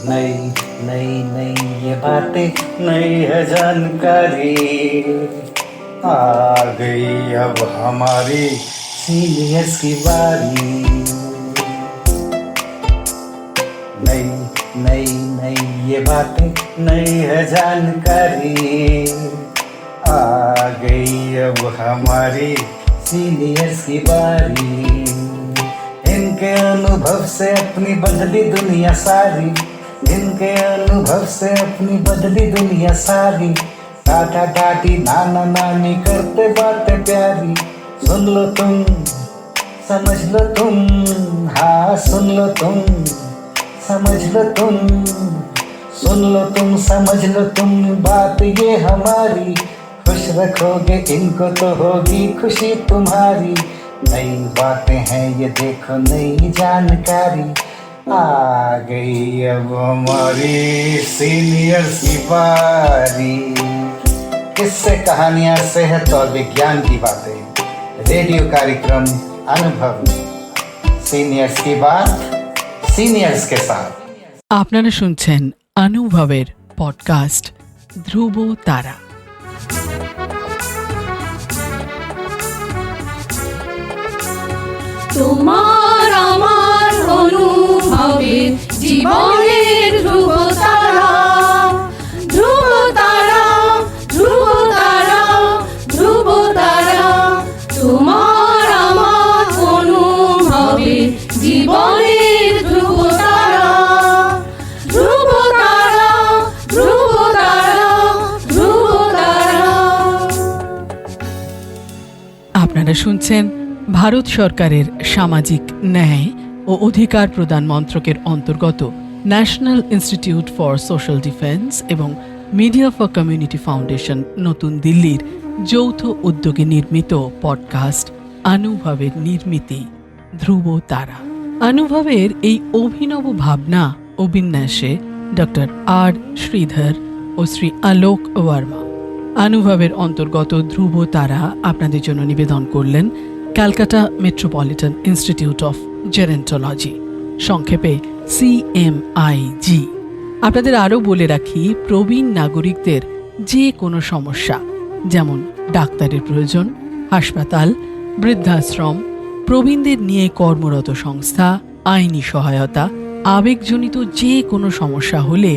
नई नई नई ये बातें, नई है जानकारी, आ गई अब हमारी सीनियर्स की बारी। नई नई नई ये बातें, नई है जानकारी, आ गई अब हमारी सीनियर्स की बारी। इनके अनुभव से अपनी बदली दुनिया सारी, इनके अनुभव से अपनी बदली दुनिया सारी। टाटा टाटी नाना नानी करते बातें प्यारी। सुन लो तुम, समझ लो तुम, हाँ सुन लो तुम, समझ लो तुम, सुन लो तुम, समझ लो तुम, बात ये हमारी। खुश रखोगे इनको तो होगी खुशी तुम्हारी। नई बातें हैं ये देखो, नई जानकारी, आ गई अब हमारी सीनियर्स की बारी। किस्से कहानियां सेहत और विज्ञान की बातें, रेडियो कार्यक्रम अनुभव, सीनियर्स की बात सीनियर्स के साथ। আপনারা শুনছেন অনুভবের পডকাস্ট ধ্রুবতারা। তোমার আমার অনুভবের জীবনের ধ্রুবতারা, ধ্রুবতারা, ধ্রুবতারা, ধ্রুবতারা। তোমার আমার অনুভবের জীবনের ধ্রুবতারা, ধ্রুবতারা, ধ্রুবতারা, ধ্রুবতারা। আপনারা শুনছেন ভারত সরকারের সামাজিক ন্যায় ও অধিকার প্রদান মন্ত্রকের অন্তর্গত national institute for social defence এবং মিডিয়া ফর কমিউনিটি ফাউন্ডেশন নতুন দিল্লির যৌথ উদ্যোগে নির্মিত পডকাস্ট অনুভবের নির্মিতি ধ্রুবতারা। অনুভবের এই অভিনব ভাবনা ও বিন্যাসে ডক্টর আর শ্রীধর ও শ্রী আলোক ওয়ার্মা। অনুভবের অন্তর্গত ধ্রুবতারা আপনাদের জন্য নিবেদন করলেন Calcutta metropolitan institute of gerontology, সংক্ষেপে CMIG। আপনাদের আরও বলে রাখি, প্রবীণ নাগরিকদের যে কোনো সমস্যা, যেমন ডাক্তারের প্রয়োজন, হাসপাতাল, বৃদ্ধাশ্রম, প্রবীণদের নিয়ে কর্মরত সংস্থা, আইনি সহায়তা, আবেগজনিত যে কোনো সমস্যা হলে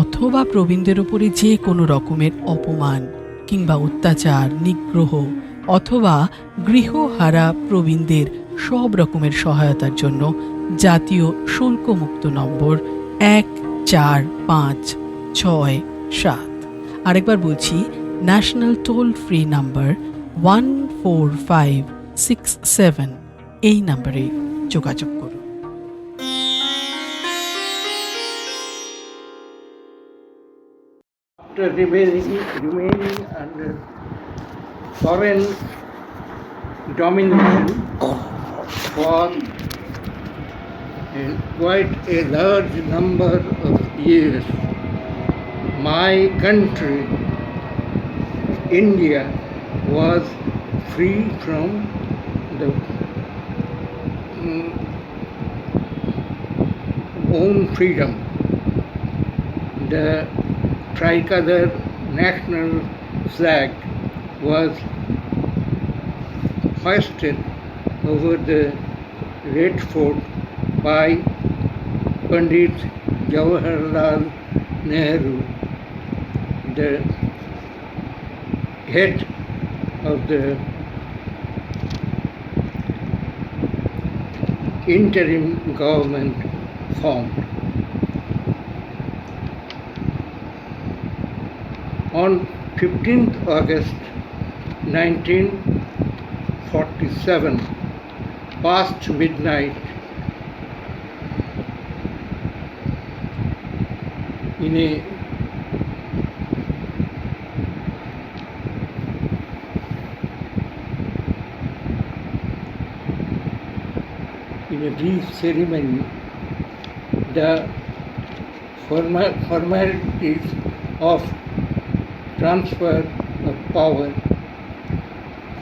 অথবা প্রবীণদের উপরে যে কোনো রকমের অপমান কিংবা অত্যাচার, নিগ্রহ অথবা গৃহহারা প্রবীণদের সব রকমের সহায়তার জন্য জাতীয় শুল্কমুক্ত নম্বর 145667। আরেকবার বলছি, ন্যাশনাল টোল ফ্রি নাম্বার 14567, এই নম্বরে যোগাযোগ করুন। After remaining under foreign domination for quite a large number of years, my country, India, was free from the own freedom. The tricolor national flag was hoisted over the Red Fort by Pandit Jawaharlal Nehru, the head of the interim government formed. On 15th August 1947, past midnight, in a brief ceremony, the formalities of transfer of power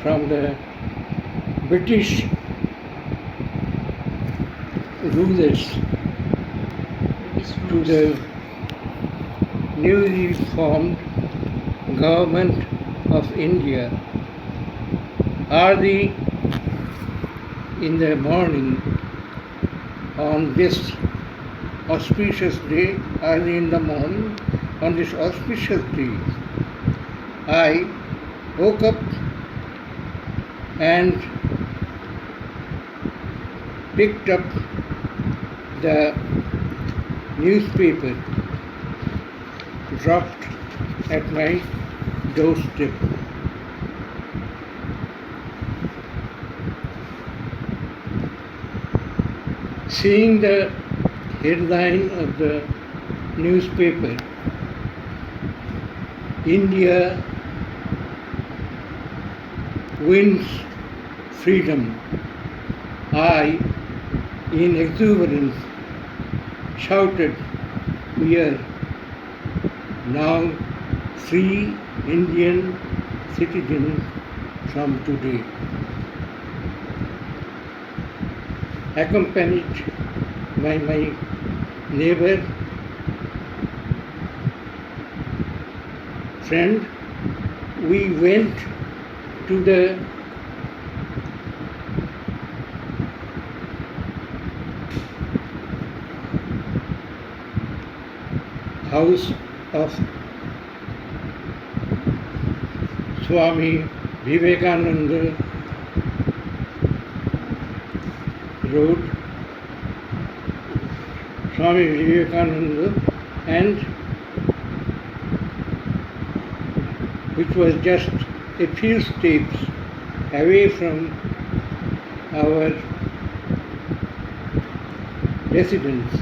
from the British rulers to the newly formed Government of India early in the morning on this auspicious day, early in the morning on this auspicious day, I woke up and picked up the newspaper dropped at my doorstep. Seeing the headline of the newspaper, India wins freedom, I, in exuberance, shouted, "We are now free Indian citizens from today." Accompanied by my neighbor, friend, we went to the house of Swami Vivekananda Road, Swami Vivekananda, and which was just a few steps away from our residence,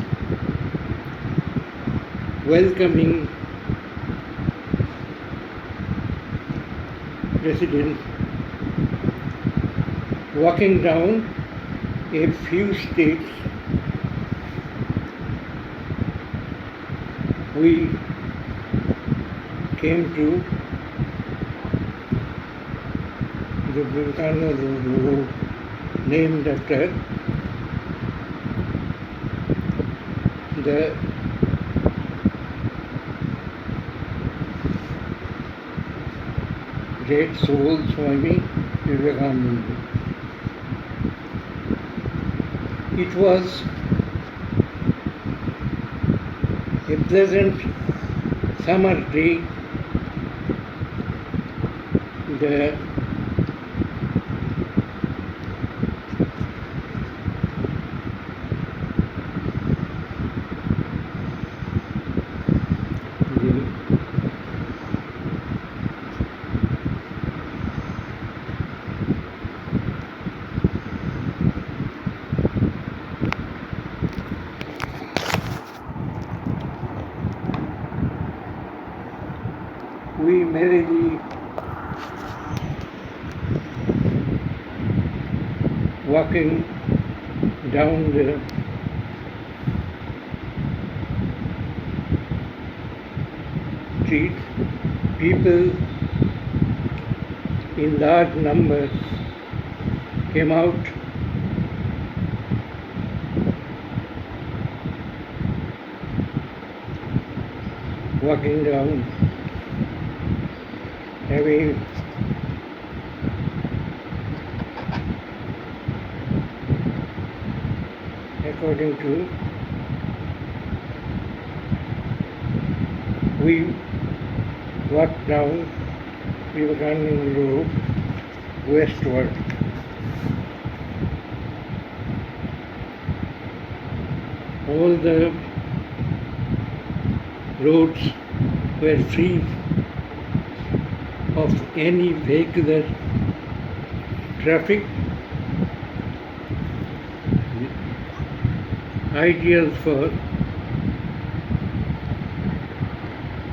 welcoming residents. Walking down a few steps, we came to the Vivekananda Road, named after the great soul Swami Vivekananda. It was a pleasant summer day. The we merrily walking down the street, people in large numbers came out walking down, having according to we walked down Vivekananda Road westward. All the roads were free of any vehicular traffic, ideal for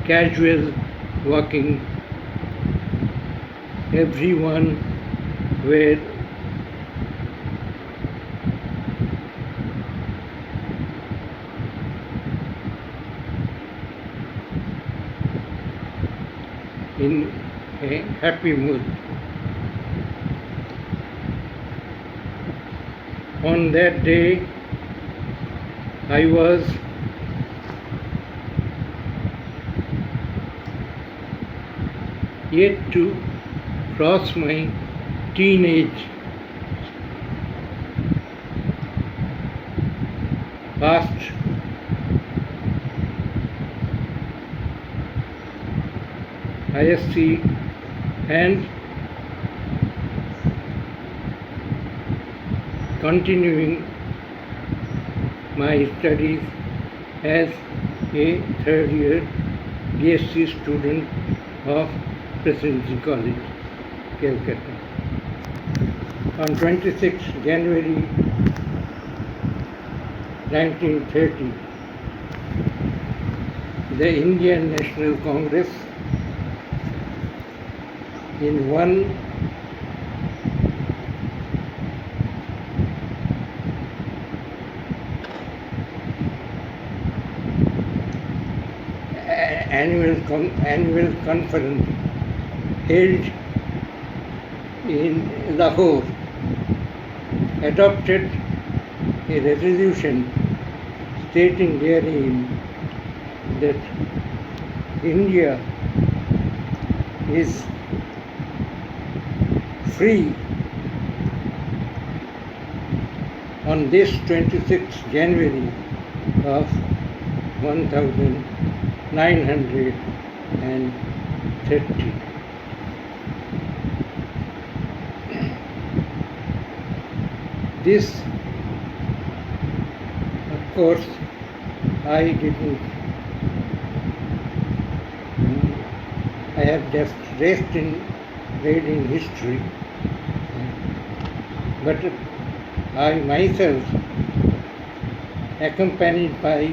casual walking. Everyone were in a happy mood. On that day, I was yet to cross my teenage. Past ISC and continuing my studies as a third year BSc student of Presidency College, Calcutta. On 26 January 1930, the Indian National Congress, in one annual conference held in Lahore, adopted a resolution stating therein that India is free on this 26th January of 1930. This, of course, I have just rest in reading history, but I myself, accompanied by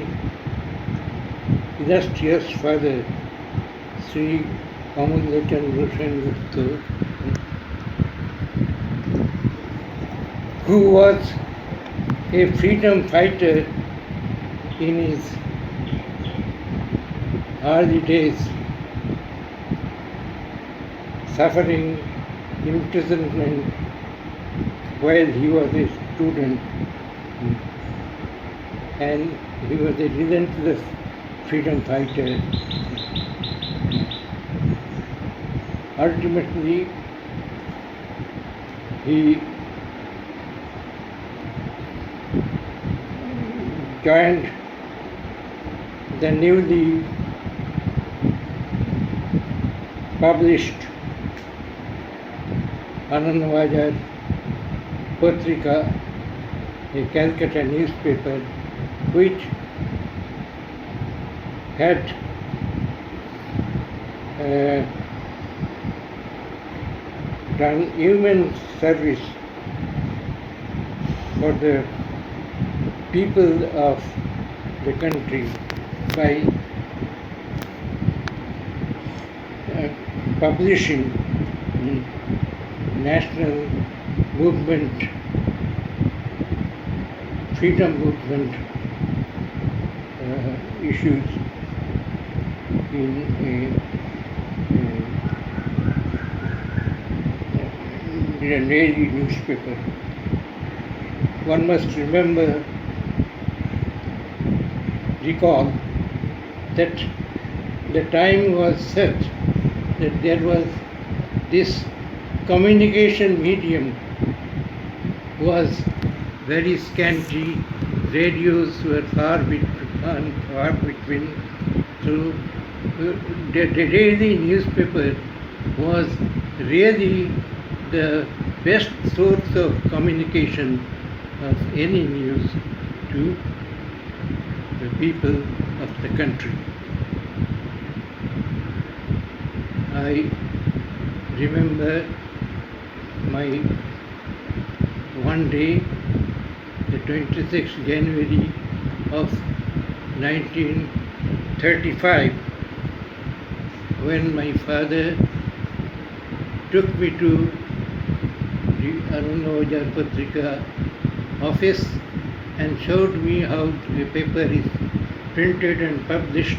illustrious father Sri Sengupta, who was a freedom fighter in his early days, suffering imprisonment while he was a student, and he was a relentless freedom fighter. Ultimately, he joined the newly published Anubhav Patrika, a Calcutta newspaper, which had done immense service for the people of the country by publishing national movement, freedom movement issues in a daily newspaper. One must recall that the time was such that there was this communication medium was very scanty, radios were far between, so the daily newspaper was really the best source of communication of any news to the people of the country. I remember my one day, the 26th January of 1935, when my father took me to the Anubhav Patrika office and showed me how the paper is printed and published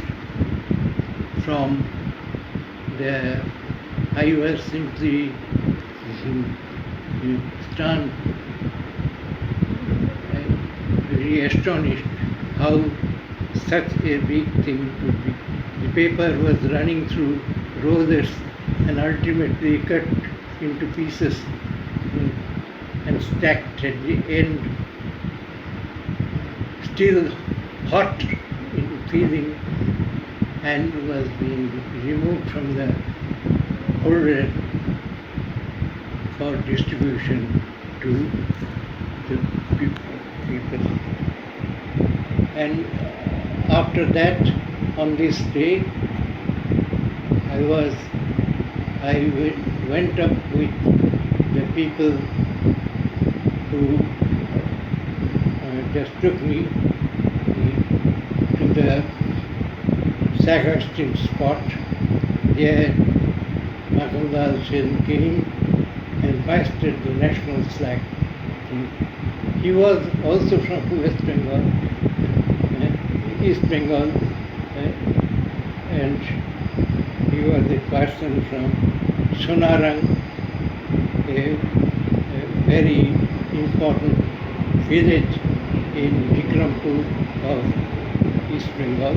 from the. I was simply stunned, very astonished how such a big thing could be. The paper was running through roses and ultimately cut into pieces and stacked at the end, still hot in feeling, and was being removed from the holder for distribution to the people. And after that, on this day, I went up with the people who just took me to the sacristan spot. There, Makamdal Sen came and hoisted the national flag. He was also from West Bengal, East Bengal, and he was a person from Sonarang, a very important village in Vikrampur of East Bengal,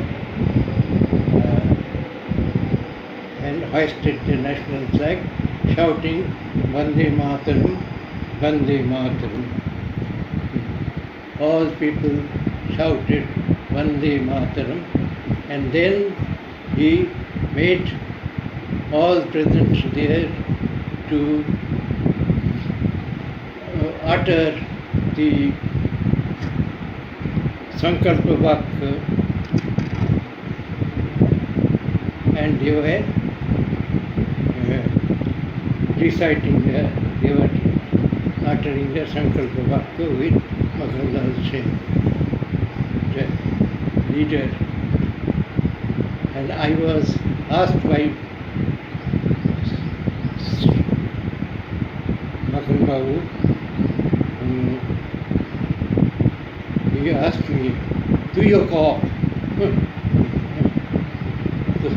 and hoisted the national flag, shouting Vande Mataram, Vande Mataram. All people shouted Vande Mataram, and then he made all present there to utter the Sankalpa Vakya, and they were reciting they were uttering the Sankalpa Vakya with Makamdal Sen, the leader. And I was asked by Anubhav, he asked me, do you cough? So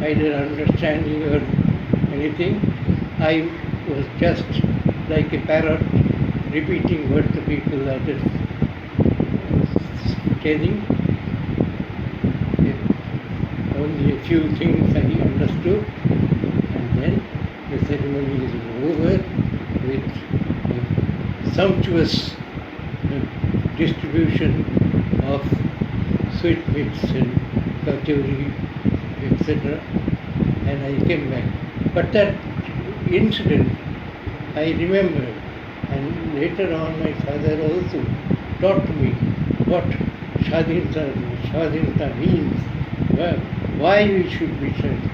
I didn't understand or anything. I was just like a parrot repeating what the people are just telling. Only a few things I understood, and then the ceremony is over with sumptuous distribution of sweetmeats and kachori, etc. And I came back. But that incident I remember, and later on my father also taught me what Shadinta means, why we should be Shadinta.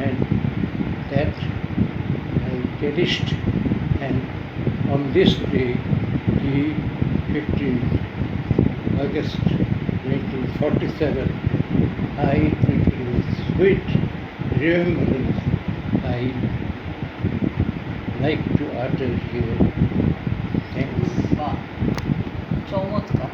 And that I cherished, and on this day, the 15th August 1947, I think it was sweet remembrance I like to utter here. Thanks. বাহ, চমৎকার।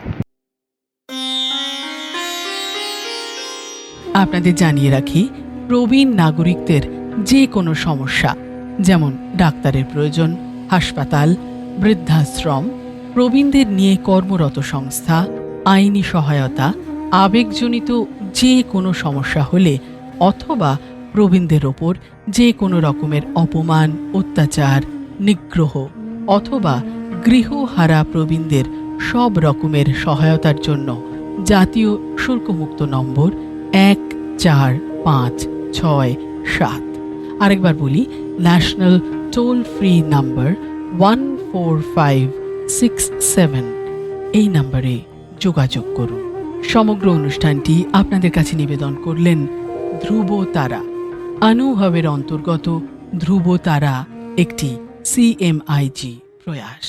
আপনাদের জানিয়ে রাখি, প্রবীণ নাগরিকদের যে কোনো সমস্যা, যেমন ডাক্তারের প্রয়োজন, হাসপাতাল, বৃদ্ধাশ্রম, প্রবীণদের নিয়ে কর্মরত সংস্থা, আইনি সহায়তা, আবেগজনিত যে কোনো সমস্যা হলে, অথবা প্রবীণদের ওপর যে কোনো রকমের অপমান, অত্যাচার, নিগ্রহ অথবা গৃহহারা প্রবীণদের সব রকমের সহায়তার জন্য জাতীয় শুল্কমুক্ত নম্বর 145667। আরেকবার বলি, ন্যাশনাল টোল ফ্রি নাম্বার 14567, এই নম্বরে যোগাযোগ করুন। সমগ্র অনুষ্ঠানটি আপনাদের কাছে নিবেদন করলেন ধ্রুবতারা। অনুভবের অন্তর্গত ধ্রুবতারা একটি CMIG প্রয়াস।